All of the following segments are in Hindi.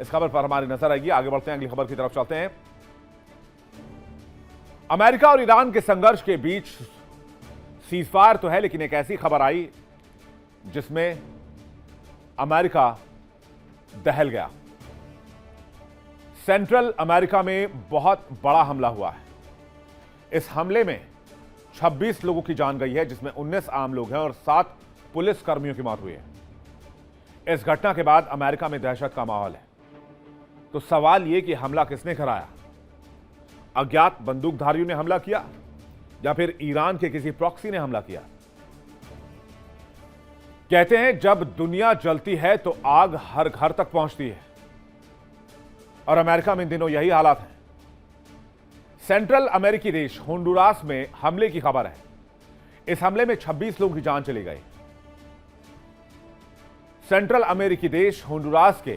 इस खबर पर हमारी नजर आएगी। आगे बढ़ते हैं, अगली खबर की तरफ चलते हैं। अमेरिका और ईरान के संघर्ष के बीच सीजफायर तो है, लेकिन एक ऐसी खबर आई जिसमें अमेरिका दहल गया। सेंट्रल अमेरिका में बहुत बड़ा हमला हुआ है। इस हमले में 26 लोगों की जान गई है, जिसमें 19 आम लोग हैं और 7 पुलिस कर्मियों की मौत हुई है। इस घटना के बाद अमेरिका में दहशत का माहौल है। तो सवाल यह कि हमला किसने कराया? अज्ञात बंदूकधारियों ने हमला किया या फिर ईरान के किसी प्रॉक्सी ने हमला किया? कहते हैं जब दुनिया जलती है तो आग हर घर तक पहुंचती है, और अमेरिका में इन दिनों यही हालात है। सेंट्रल अमेरिकी देश होंडुरास में हमले की खबर है। इस हमले में 26 लोगों की जान चली गई। सेंट्रल अमेरिकी देश होंडुरास के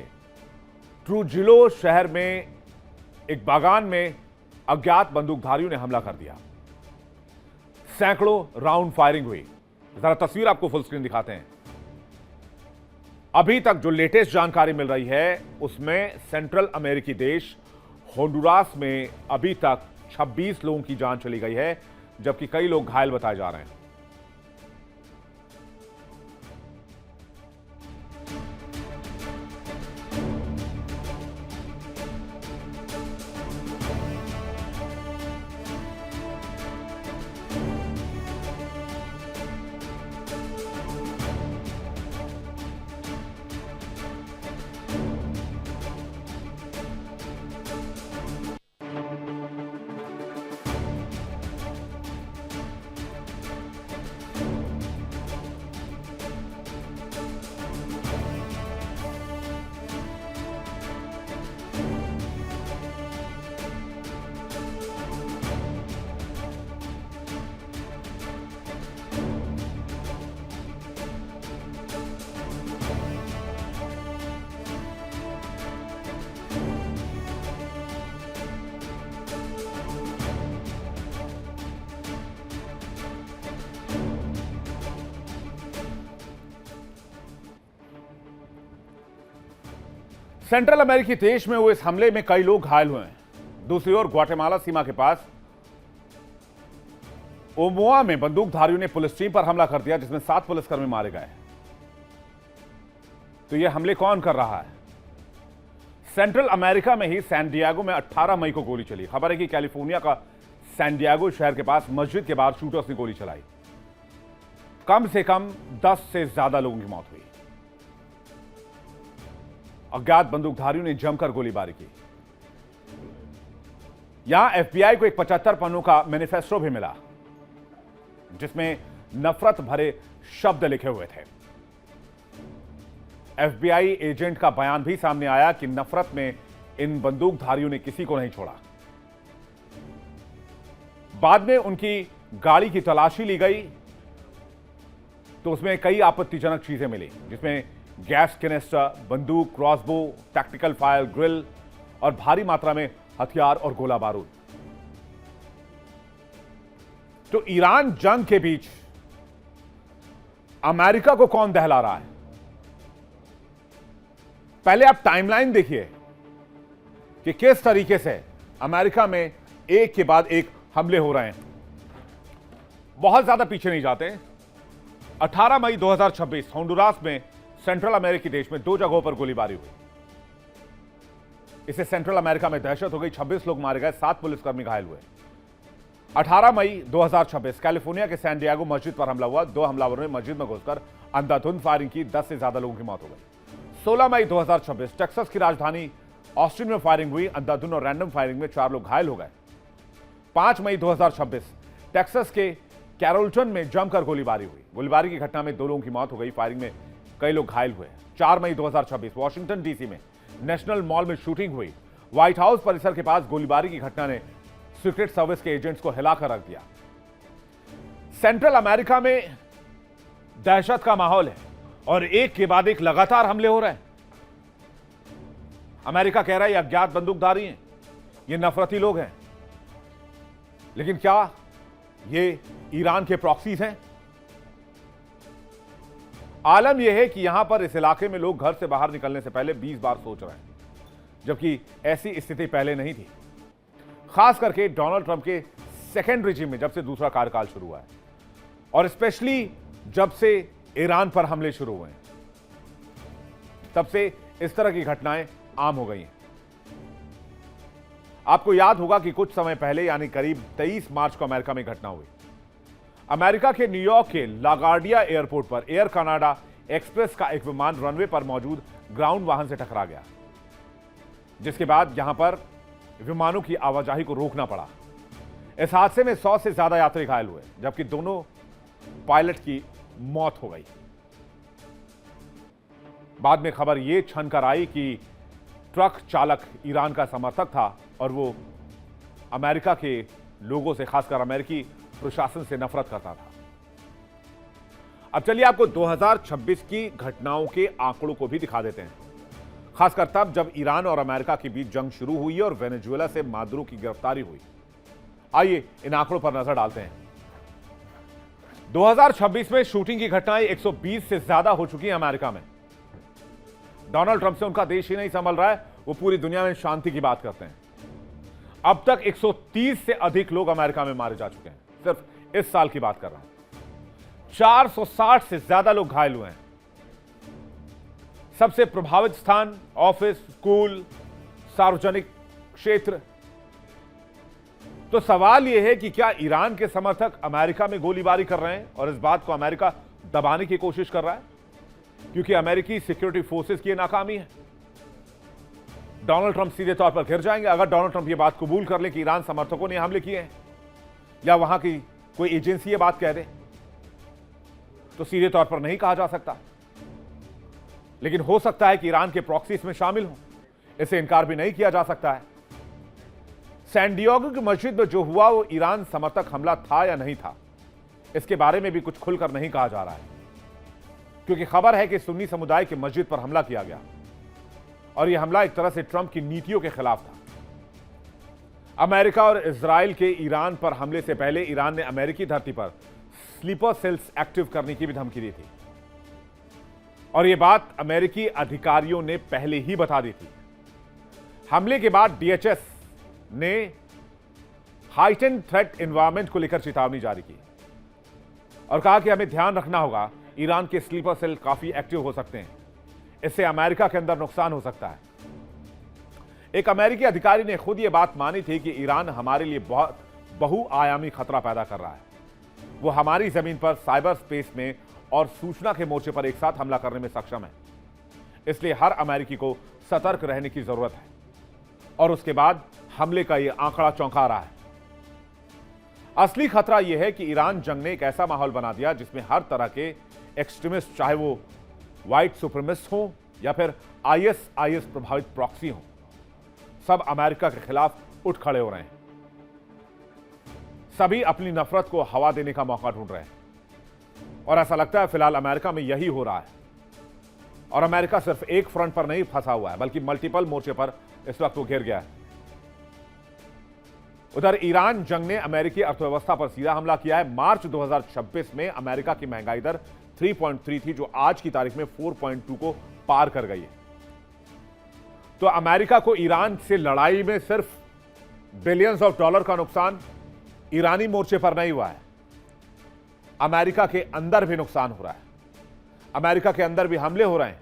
ट्रूजिलो शहर में एक बागान में अज्ञात बंदूकधारियों ने हमला कर दिया। सैकड़ों राउंड फायरिंग हुई। जरा तस्वीर आपको फुल स्क्रीन दिखाते हैं। अभी तक जो लेटेस्ट जानकारी मिल रही है उसमें सेंट्रल अमेरिकी देश होंडुरास में अभी तक 26 लोगों की जान चली गई है, जबकि कई लोग घायल बताए जा रहे हैं। सेंट्रल अमेरिकी देश में हुए इस हमले में कई लोग घायल हुए हैं। दूसरी ओर ग्वाटेमाला सीमा के पास ओमोआ में बंदूकधारियों ने पुलिस टीम पर हमला कर दिया, जिसमें 7 पुलिसकर्मी मारे गए। तो यह हमले कौन कर रहा है? सेंट्रल अमेरिका में ही सैन डिएगो में 18 मई को गोली चली। खबर है कि कैलिफोर्निया का सैन डिएगो शहर के पास मस्जिद के बाहर शूटर्स ने गोली चलाई। कम से कम 10 से ज्यादा लोगों की मौत हुई। अज्ञात बंदूकधारियों ने जमकर गोलीबारी की। यहां एफबीआई को एक 75 पन्नों का मैनिफेस्टो भी मिला, जिसमें नफरत भरे शब्द लिखे हुए थे। एफबीआई एजेंट का बयान भी सामने आया कि नफरत में इन बंदूकधारियों ने किसी को नहीं छोड़ा। बाद में उनकी गाड़ी की तलाशी ली गई तो उसमें कई आपत्तिजनक चीजें मिली, जिसमें गैस कैनिस्टर, बंदूक, क्रॉसबो, टैक्टिकल फायर ग्रिल और भारी मात्रा में हथियार और गोला बारूद। तो ईरान जंग के बीच अमेरिका को कौन दहला रहा है? पहले आप टाइमलाइन देखिए कि किस तरीके से अमेरिका में एक के बाद एक हमले हो रहे हैं। बहुत ज्यादा पीछे नहीं जाते। 18 मई 2026 होंडुरास में सेंट्रल अमेरिकी देश में 2 जगहों पर गोलीबारी हुई। इससे सेंट्रल अमेरिका में दहशत हो गई। 26 लोग मारे गए, 7 पुलिसकर्मी घायल हुए। 18 मई 2026 कैलिफोर्निया के सैन डिएगो मस्जिद पर हमला हुआ। 2 हमलावरों ने मस्जिद में घुसकर अंधाधुंध फायरिंग की। 10 से ज्यादा लोगों की मौत हो गई। 16 मई 2026 टेक्सास की राजधानी ऑस्टिन में फायरिंग हुई। अंधाधुंध और रैंडम फायरिंग में 4 लोग घायल हो गए। 5 मई 2026 टेक्सास के कैरोल्टन में जमकर गोलीबारी हुई। गोलीबारी की घटना में 2 लोगों की मौत हो गई। फायरिंग में कई लोग घायल हुए। 4 मई 2026 वॉशिंगटन डीसी में नेशनल मॉल में शूटिंग हुई। व्हाइट हाउस परिसर के पास गोलीबारी की घटना ने सीक्रेट सर्विस के एजेंट्स को हिलाकर रख दिया। सेंट्रल अमेरिका में दहशत का माहौल है और एक के बाद एक लगातार हमले हो रहे हैं। अमेरिका कह रहा है ये अज्ञात बंदूकधारी हैं, ये नफरती लोग हैं, लेकिन क्या ये ईरान के प्रॉक्सीज हैं? आलम यह है कि यहां पर इस इलाके में लोग घर से बाहर निकलने से पहले 20 बार सोच रहे हैं। जबकि ऐसी स्थिति पहले नहीं थी, खास करके डोनाल्ड ट्रंप के सेकेंड रिजीम में, जब से दूसरा कार्यकाल शुरू हुआ है और स्पेशली जब से ईरान पर हमले शुरू हुए हैं, तब से इस तरह की घटनाएं आम हो गई हैं। आपको याद होगा कि कुछ समय पहले यानी करीब 23 मार्च को अमेरिका में घटना हुई। अमेरिका के न्यूयॉर्क के लागार्डिया एयरपोर्ट पर एयर कनाडा एक्सप्रेस का एक विमान रनवे पर मौजूद ग्राउंड वाहन से टकरा गया, जिसके बाद यहां पर विमानों की आवाजाही को रोकना पड़ा। इस हादसे में 100 से ज्यादा यात्री घायल हुए, जबकि दोनों पायलट की मौत हो गई। बाद में खबर यह छन कर आई कि ट्रक चालक ईरान का समर्थक था और वो अमेरिका के लोगों से, खासकर अमेरिकी प्रशासन से नफरत करता था। अब चलिए आपको 2026 की घटनाओं के आंकड़ों को भी दिखा देते हैं, खासकर तब जब ईरान और अमेरिका के बीच जंग शुरू हुई और वेनेजुएला से मादुरो की गिरफ्तारी हुई। आइए इन आंकड़ों पर नजर डालते हैं। 2026 में शूटिंग की घटनाएं 120 से ज्यादा हो चुकी हैं अमेरिका में। डोनाल्ड ट्रंप से उनका देश ही नहीं संभल रहा है, वो पूरी दुनिया में शांति की बात करते हैं। अब तक 130 से अधिक लोग अमेरिका में मारे जा चुके हैं, सिर्फ इस साल की बात कर रहा हूं। 460 से ज्यादा लोग घायल हुए हैं। सबसे प्रभावित स्थान ऑफिस, स्कूल, सार्वजनिक क्षेत्र। तो सवाल यह है कि क्या ईरान के समर्थक अमेरिका में गोलीबारी कर रहे हैं और इस बात को अमेरिका दबाने की कोशिश कर रहा है, क्योंकि अमेरिकी सिक्योरिटी फोर्सेस की नाकामी है। डोनाल्ड ट्रंप सीधे तौर पर घिर जाएंगे अगर डोनाल्ड ट्रंप यह बात कबूल कर ले कि ईरान समर्थकों ने हमले किए हैं, या वहां की कोई एजेंसी यह बात कह दे, तो सीधे तौर पर नहीं कहा जा सकता, लेकिन हो सकता है कि ईरान के प्रॉक्सी इसमें शामिल हों। इसे इनकार भी नहीं किया जा सकता है। सैन डिएगो की मस्जिद में जो हुआ वो ईरान समर्थक हमला था या नहीं था, इसके बारे में भी कुछ खुलकर नहीं कहा जा रहा है, क्योंकि खबर है कि सुन्नी समुदाय की मस्जिद पर हमला किया गया और यह हमला एक तरह से ट्रंप की नीतियों के खिलाफ था। अमेरिका और इजराइल के ईरान पर हमले से पहले ईरान ने अमेरिकी धरती पर स्लीपर सेल्स एक्टिव करने की भी धमकी दी थी, और यह बात अमेरिकी अधिकारियों ने पहले ही बता दी थी। हमले के बाद DHS ने हाइटेंड थ्रेट एनवायरनमेंट को लेकर चेतावनी जारी की और कहा कि हमें ध्यान रखना होगा, ईरान के स्लीपर सेल काफी एक्टिव हो सकते हैं, इससे अमेरिका के अंदर नुकसान हो सकता है। एक अमेरिकी अधिकारी ने खुद यह बात मानी थी कि ईरान हमारे लिए बहुत बहुआयामी खतरा पैदा कर रहा है। वो हमारी जमीन पर, साइबर स्पेस में और सूचना के मोर्चे पर एक साथ हमला करने में सक्षम है। इसलिए हर अमेरिकी को सतर्क रहने की जरूरत है। और उसके बाद हमले का यह आंकड़ा चौंका रहा है। असली खतरा यह है कि ईरान जंग ने एक ऐसा माहौल बना दिया जिसमें हर तरह के एक्सट्रीमिस्ट, चाहे वो व्हाइट सुप्रीमिस्ट हो या फिर ISIS प्रभावित प्रॉक्सी हो, सब अमेरिका के खिलाफ उठ खड़े हो रहे हैं। सभी अपनी नफरत को हवा देने का मौका ढूंढ रहे हैं, और ऐसा लगता है फिलहाल अमेरिका में यही हो रहा है। और अमेरिका सिर्फ एक फ्रंट पर नहीं फंसा हुआ है, बल्कि मल्टीपल मोर्चे पर इस वक्त वो घिर गया है। उधर ईरान जंग ने अमेरिकी अर्थव्यवस्था पर सीधा हमला किया है। मार्च 2026 में अमेरिका की महंगाई दर 3.3 थी, जो आज की तारीख में 4.2 को पार कर गई है। तो अमेरिका को ईरान से लड़ाई में सिर्फ बिलियंस ऑफ डॉलर का नुकसान ईरानी मोर्चे पर नहीं हुआ है, अमेरिका के अंदर भी नुकसान हो रहा है। अमेरिका के अंदर भी हमले हो रहे हैं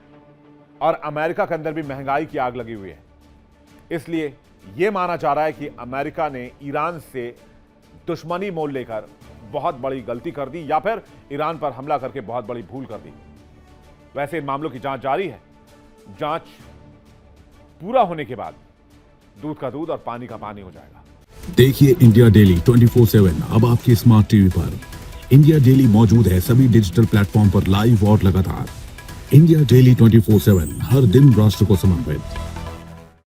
और अमेरिका के अंदर भी महंगाई की आग लगी हुई है। इसलिए यह माना जा रहा है कि अमेरिका ने ईरान से दुश्मनी मोल लेकर बहुत बड़ी गलती कर दी, या फिर ईरान पर हमला करके बहुत बड़ी भूल कर दी। वैसे इन मामलों की जांच जारी है। जांच पूरा होने के बाद दूध का दूध और पानी का पानी हो जाएगा। देखिए इंडिया डेली 24/7 अब आपके स्मार्ट टीवी पर। इंडिया डेली मौजूद है सभी डिजिटल प्लेटफॉर्म पर लाइव और लगातार। इंडिया डेली 24/7 हर दिन राष्ट्र को समर्पित।